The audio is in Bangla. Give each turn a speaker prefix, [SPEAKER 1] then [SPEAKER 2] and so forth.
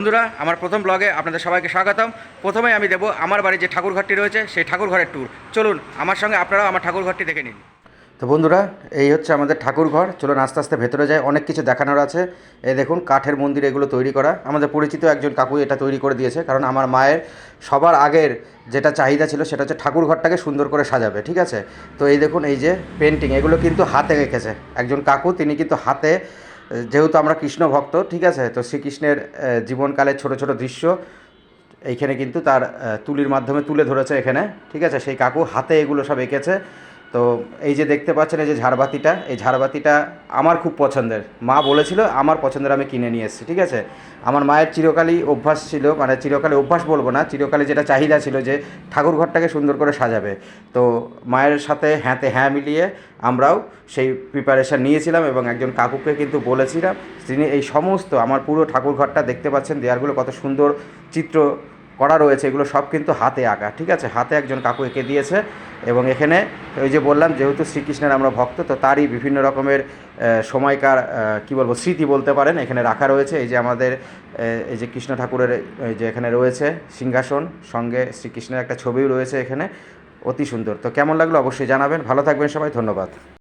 [SPEAKER 1] বন্ধুরা, আমার প্রথম ব্লগে আপনাদের সবাইকে স্বাগতম। প্রথমেই আমি দেবো আমার বাড়ির যে ঠাকুরঘরটি রয়েছে সেই ঠাকুরঘরের ট্যুর। চলুন আমার সঙ্গে আপনারাও আমার ঠাকুরঘরটি দেখে নিন। তো বন্ধুরা, এই হচ্ছে আমাদের ঠাকুরঘর। চলুন আস্তে আস্তে ভেতরে যাই, অনেক কিছু দেখানোর আছে। এই দেখুন, কাঠের মন্দির এগুলো তৈরি করা। আমাদের পরিচিত একজন কাকু এটা তৈরি করে দিয়েছে, কারণ আমার মায়ের সবার আগের যেটা চাহিদা ছিল সেটা হচ্ছে ঠাকুরঘরটাকে সুন্দর করে সাজাবে, ঠিক আছে। তো এই দেখুন, এই যে পেন্টিং, এগুলো কিন্তু হাতে এঁকেছে একজন কাকু। তিনি কিন্তু হাতে, যেহেতু আমরা কৃষ্ণ ভক্ত, ঠিক আছে, তো শ্রীকৃষ্ণের জীবনকালের ছোট ছোট দৃশ্য এইখানে কিন্তু তার তুলির মাধ্যমে তুলে ধরেছে এখানে, ঠিক আছে। সেই কাকু হাতে এগুলো সব এঁকেছে। তো এই যে দেখতে পাচ্ছেন, এই যে ঝাড়বাতিটা, এই ঝাড়বাতিটা আমার খুব পছন্দের। মা বলেছিল, আমার পছন্দের, আমি কিনে নিয়ে এসেছি, ঠিক আছে। আমার মায়ের চিরকালই অভ্যাস ছিল, মানে চিরকালে অভ্যাস বলবো না, চিরকালে যেটা চাহিদা ছিল যে ঠাকুরঘরটাকে সুন্দর করে সাজাবে। তো মায়ের সাথে হ্যাঁতে হ্যাঁ মিলিয়ে আমরাও সেই প্রিপারেশান নিয়েছিলাম এবং একজন কাকুকে কিন্তু বলেছিলাম, তিনি এই সমস্ত আমার পুরো ঠাকুরঘরটা দেখতে পাচ্ছেন, দেয়ালগুলো কত সুন্দর চিত্র করা রয়েছে, এগুলো সব কিন্তু হাতে আঁকা, ঠিক আছে। হাতে একজন কাকু এঁকে দিয়েছে। এবং এখানে ওই যে বললাম, যেহেতু শ্রীকৃষ্ণের আমরা ভক্ত, তো তারই বিভিন্ন রকমের সময়কার কী বলবো, স্মৃতি বলতে পারেন, এখানে রাখা রয়েছে। এই যে আমাদের এই যে কৃষ্ণ ঠাকুরের এই যে এখানে রয়েছে সিংহাসন, সঙ্গে শ্রীকৃষ্ণের একটা ছবিও রয়েছে এখানে, অতি সুন্দর। তো কেমন লাগলো অবশ্যই জানাবেন। ভালো থাকবেন সবাই, ধন্যবাদ।